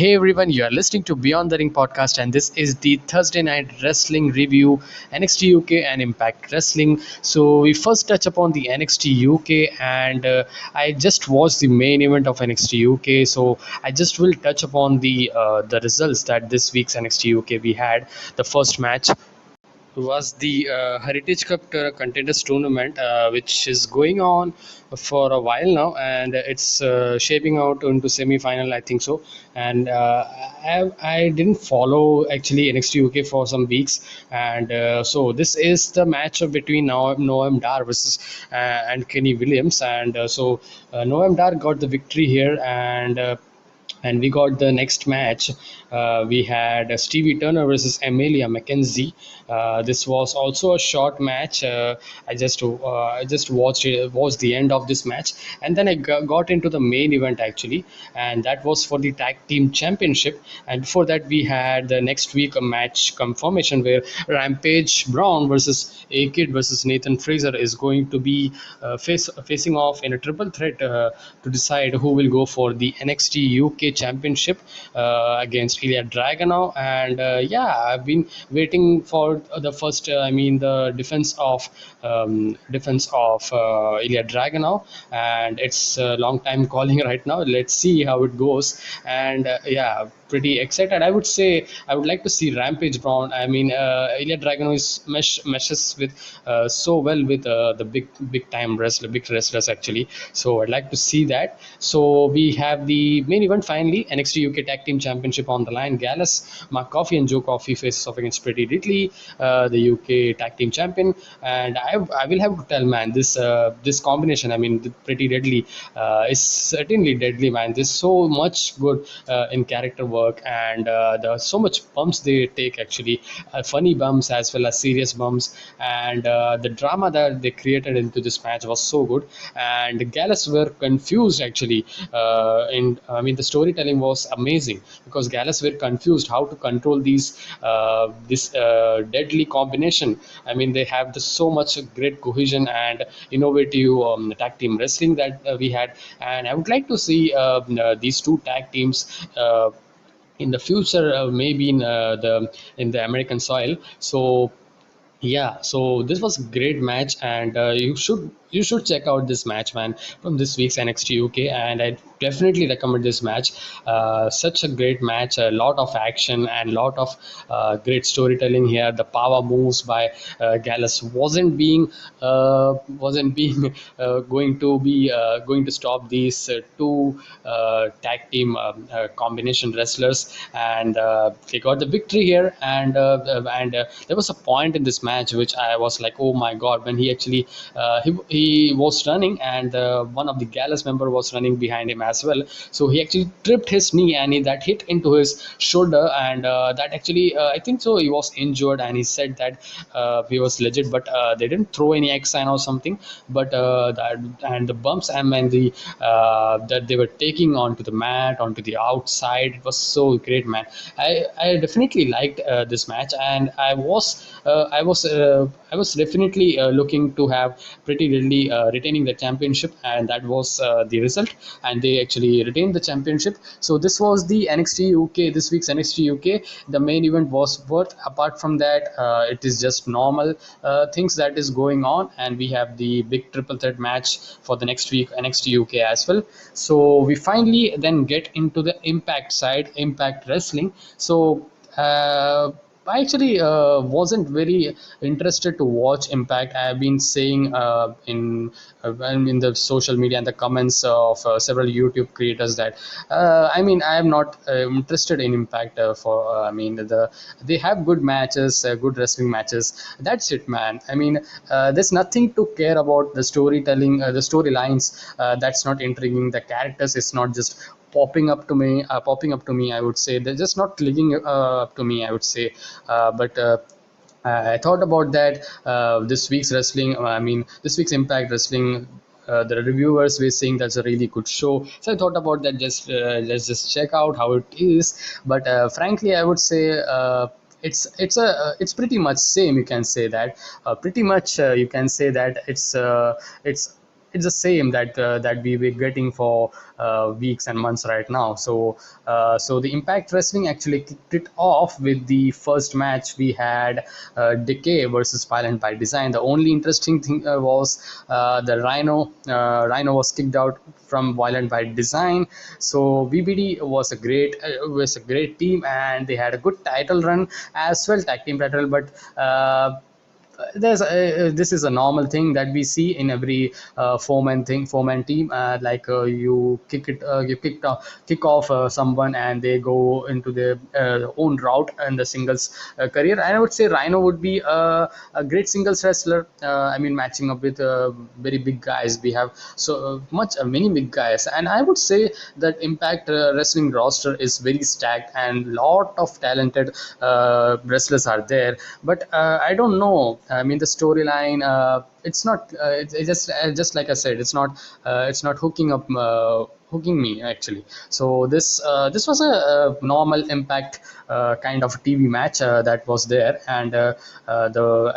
Hey everyone, you are listening to Beyond the Ring podcast, and this is the Thursday night wrestling review, NXT UK and Impact Wrestling. So we first touch upon the NXT UK, and I just watched the main event of NXT UK. So I just will touch upon the results that this week's NXT UK we had. The first match was the Heritage Cup Contenders Tournament, which is going on for a while now, and it's shaping out into semi-final, I think so. And I didn't follow actually NXT UK for some weeks, and so this is the match between Noam Dar versus and Kenny Williams, and Noam Dar got the victory here, and we got the next match. We had Stevie Turner versus Amelia McKenzie. This was also a short match. I just watched the end of this match, and then I got into the main event actually, and that was for the tag team championship. And before that, we had the next week a match confirmation where Rampage Brown versus A Kid versus Nathan Fraser is going to be facing off in a triple threat to decide who will go for the NXT UK Championship against Ilya Dragunov. And yeah, I've been waiting for the first, the defense of Ilya Dragunov, and it's a long time calling right now. Let's see how it goes. And yeah, pretty excited. I would say I would like to see Rampage Brown. Ilya Dragunov meshes with so well with the big wrestlers actually. So I'd like to see that. So we have the main event finally, NXT UK Tag Team Championship on the line. Gallus, Mark Coffey, and Joe Coffey faces off against Pretty Deadly, the UK Tag Team Champion. And I will have to tell, man, this combination. The Pretty Deadly is certainly deadly, man. There's so much good in character work, and so much bumps they take actually, funny bumps as well as serious bumps, and the drama that they created into this match was so good. And Gallus were confused actually. The storytelling was amazing because Gallus were confused how to control this deadly combination. They have so much great cohesion and innovative tag team wrestling that we had, and I would like to see these two tag teams in the future, maybe in the American soil. So yeah, so this was a great match, and you should check out this match, man, from this week's NXT UK, and I definitely recommend this match. Such a great match, a lot of action and lot of great storytelling here. The power moves by Gallus wasn't being going to stop these two tag team combination wrestlers, and they got the victory here. And there was a point in this match which I was like, oh my god, when he actually he was running, and one of the Gallus member was running behind him as well. So he actually tripped his knee, and that hit into his shoulder, and that actually I think so he was injured, and he said that he was legit, but they didn't throw any X sign or something. But and the bumps and the that they were taking onto the mat, onto the outside, it was so great, man. I definitely liked this match, and I was definitely looking to have Pretty Deadly retaining the championship, and that was the result. And they actually retained the championship. So this was the NXT UK, this week's NXT UK. The main event was worth. Apart from that, it is just normal things that is going on, and we have the big triple threat match for the next week NXT UK as well. So we finally then get into the Impact side, Impact Wrestling. So I actually wasn't very interested to watch Impact. I've been saying in the social media and the comments of several YouTube creators that I am not interested in Impact. They have good matches, good wrestling matches. That's it, man. There's nothing to care about the storytelling, the storylines. That's not intriguing. The characters is not just popping up to me. I would say they're just not clicking up to me, I would say. But I thought about that this week's wrestling. This week's Impact Wrestling. The reviewers were saying that's a really good show, so I thought about that. Let's just check out how it is. But frankly, I would say it's pretty much same. You can say that you can say that it's it's the same that we were getting for weeks and months right now. So the Impact Wrestling actually kicked it off with the first match we had, Decay versus Violent by Design. The only interesting thing was the Rhino was kicked out from Violent by Design. So VBD was a great team, and they had a good title run as well, tag team title. But this is a normal thing that we see in every four-man team. Like kick off someone, and they go into their own route in the singles career. And I would say Rhino would be a great singles wrestler. I mean, matching up with very big guys. We have so much many big guys, and I would say that Impact Wrestling roster is very stacked, and lot of talented wrestlers are there. But I don't know. I mean, the storyline. It's not. It's just like I said. It's not hooking me actually. So this was a normal Impact kind of TV match that was there, and the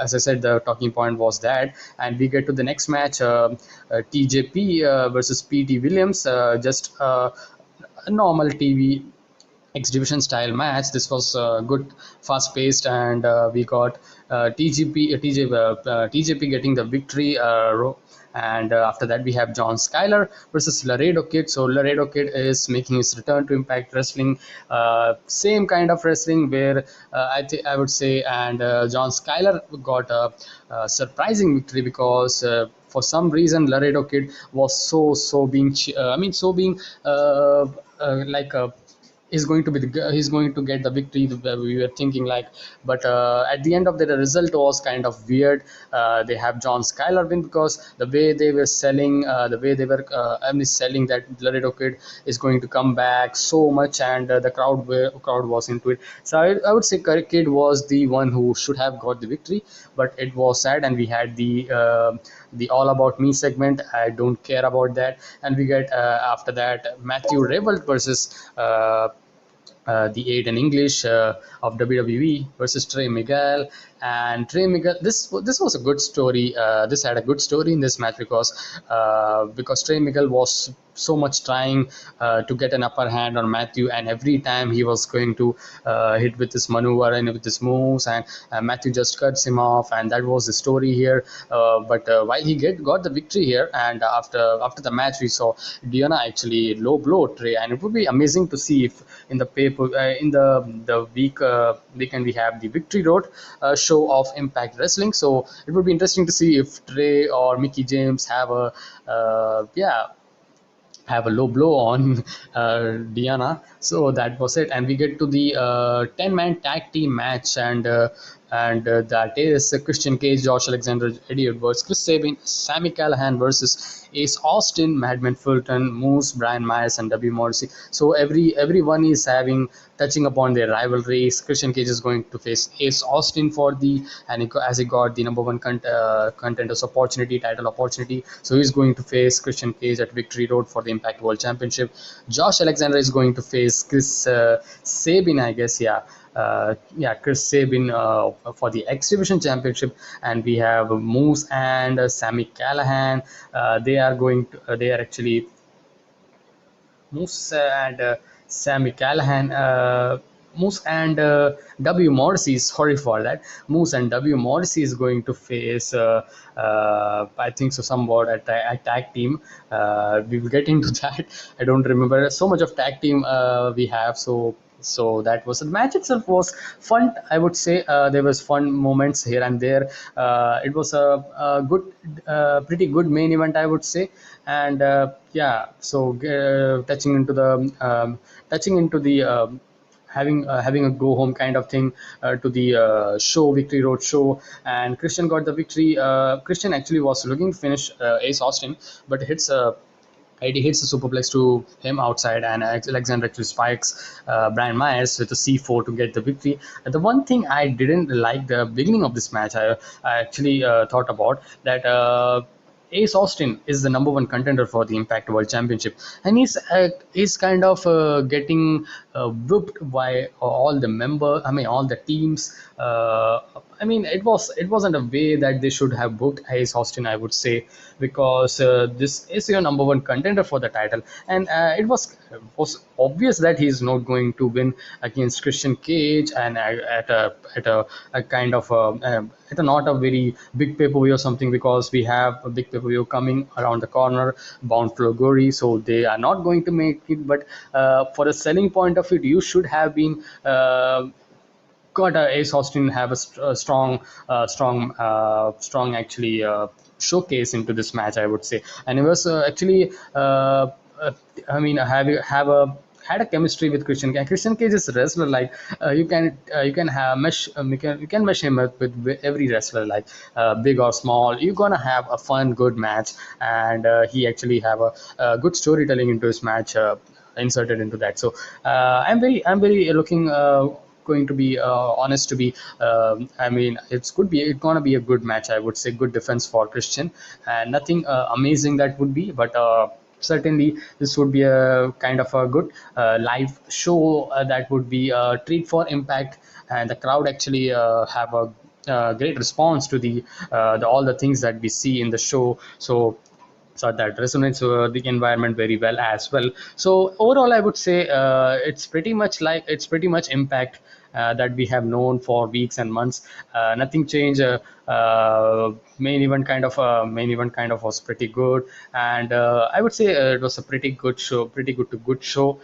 as I said, the talking point was that. And we get to the next match, TJP versus PT Williams. Just a normal TV exhibition style match. This was good, fast paced, and we got TJP getting the victory. And after that, we have John Skyler versus Laredo Kid. So Laredo Kid is making his return to Impact Wrestling. Same kind of wrestling where I would say, and John Skyler got a surprising victory because. For some reason, Laredo Kid was so being, being like a he's going to get the victory. We were thinking like, but at the end of the result was kind of weird. They have John Skyler win because the way they were selling, selling that Laredo Kid is going to come back so much, and the crowd was into it. So I would say Kid was the one who should have got the victory, but it was sad, and we had the All About Me segment. I don't care about that, and we get after that Matthew Revolt versus the Aiden English of WWE versus Trey Miguel. And Trey Miguel, this was a good story. This had a good story in this match because Trey Miguel was so much trying to get an upper hand on Matthew, and every time he was going to hit with this maneuver and with his moves, and Matthew just cuts him off, and that was the story here. But while he got the victory here, and after the match, we saw Diana actually low blow Trey, and it would be amazing to see if in the paper in the weekend we have the Victory Road show of Impact Wrestling. So it would be interesting to see if Trey or Mickey James have a low blow on Diana. So that was it, and we get to the 10-man tag team match, and that is Christian Cage, Josh Alexander, Eddie Edwards, Chris Sabin, Sammy Callahan versus Ace Austin, Madman Fulton, Moose, Brian Myers, and W. Morrissey. So everyone is touching upon their rivalries. Christian Cage is going to face Ace Austin as he got the number one contenders opportunity, title opportunity. So he's going to face Christian Cage at Victory Road for the Impact World Championship. Josh Alexander is going to face Chris Sabin, I guess, Chris Sabin for the X Division Championship. And we have Moose and Sammy Callahan. They are actually Moose and Sammy Callahan. Moose and W. Morrissey, sorry for that. Moose and W. Morrissey is going to face, I think so, somewhat a tag team. We will get into that. I don't remember so much of tag team we have. So that was the match itself was fun. I would say there was fun moments here and there. It was a good, pretty good main event, I would say. And touching into the having a go home kind of thing to the Victory Road show, and Christian got the victory. Christian actually was looking to finish Ace Austin, but Eddie hits a superplex to him outside, and Alexander actually spikes Brian Myers with a C4 to get the victory. And the one thing I didn't like the beginning of this match, I actually thought about that. Ace Austin is the number one contender for the Impact World Championship, and he's kind of getting whooped by all the teams. I mean, it wasn't a way that they should have booked Ace Austin, I would say, because this is your number one contender for the title, and it was obvious that he's not going to win against Christian Cage, and a kind of at a not a very big pay per view or something, because we have a big pay per view coming around the corner, Bound for Glory, so they are not going to make it. But for the selling point of it, you should have been. Got Ace Austin have a strong actually showcase into this match, I would say, and it was actually I mean have a had a chemistry with Christian Cage. Christian Cage is a wrestler like you can have mesh you can mesh him up with every wrestler like big or small. You're gonna have a fun good match, and he actually have a good storytelling into his match. Inserted into that, so I'm very looking going to be honest to be I mean it's gonna be a good match, I would say. Good defense for Christian, and nothing amazing that would be, but certainly this would be a kind of a good live show that would be a treat for Impact, and the crowd actually have a great response to the all the things that we see in the show. So that resonates the environment very well as well. So overall, I would say it's pretty much Impact that we have known for weeks and months. Nothing changed. Main event kind of was pretty good, and I would say it was a pretty good show, pretty good to good show.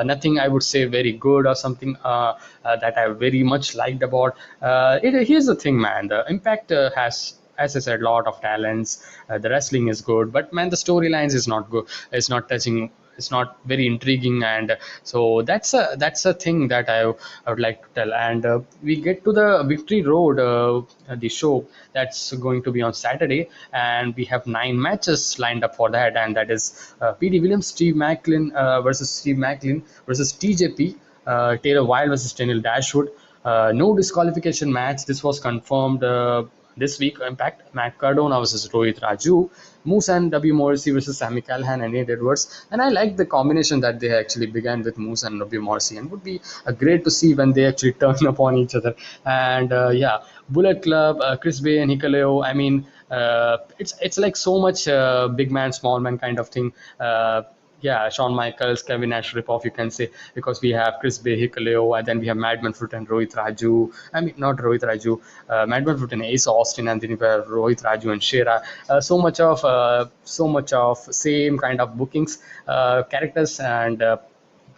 Nothing I would say very good or something that I very much liked about it. Here's the thing, man. The Impact has, as I said, a lot of talents. The wrestling is good, but man, the storylines is not good. It's not touching. It's not very intriguing, and so that's a thing that I would like to tell. And we get to the Victory Road, the show that's going to be on Saturday, and we have 9 matches lined up for that, and that is P.D. Williams, Steve Macklin versus TJP, Taylor Wilde versus Daniel Dashwood. No disqualification match. This was confirmed this week. Impact, Matt Cardona versus Rohit Raju, Moose and W. Morrissey versus Sammy Callahan and Nate Edwards. And I like the combination that they actually began with Moose and W. Morrissey, and would be great to see when they actually turn upon each other. And yeah, Bullet Club, Chris Bay and Hikaleo. I mean, it's like so much big man, small man kind of thing. Yeah, Shawn Michaels, Kevin Nash ripoff, you can say, because we have Chris Bay, Hikaleo, and then we have Madman Fruit and Rohit Raju. I mean, not Rohit Raju, Madman Fruit and Ace Austin, and then we have Rohit Raju and Shera. So much of same kind of bookings, characters, and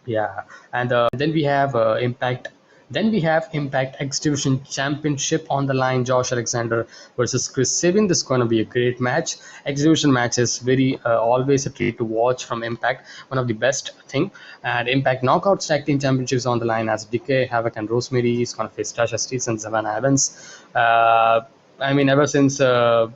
yeah, and then we have Impact. Then we have Impact X Division Championship on the line. Josh Alexander versus Chris Sabin. This is going to be a great match. X Division match is very always a treat to watch from Impact. One of the best thing. And Impact Knockouts Tag Team Championships on the line as Decay, Havoc, and Rosemary is going to face Tasha Steeles and Savannah Evans. I mean, ever since Kiera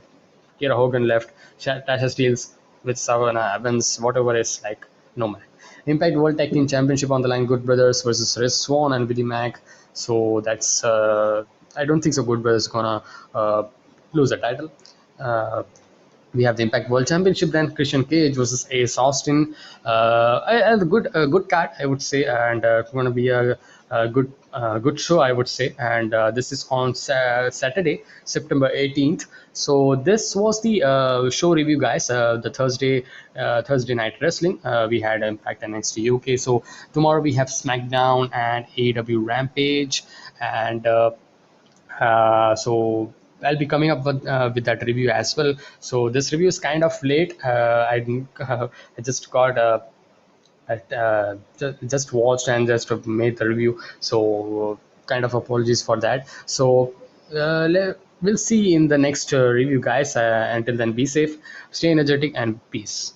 Hogan left, Tasha Steeles with Savannah Evans, whatever is like, no man. Impact World Tag Team Championship on the line. Good Brothers versus Riz Swan and Willie Mack. So that's I don't think so. Good Brothers gonna lose the title. We have the Impact World Championship then. Christian Cage versus Ace Austin. A good card, I would say, and it's going to be a good show, I would say. And this is on Saturday, September 18th. So this was the show review, guys. The Thursday night wrestling. We had Impact NXT UK. So tomorrow we have SmackDown and AEW Rampage, and so I'll be coming up with that review as well. So this review is kind of late. I just got just watched and just made the review. So kind of apologies for that. So we'll see in the next review, guys. Until then, be safe, stay energetic, and peace.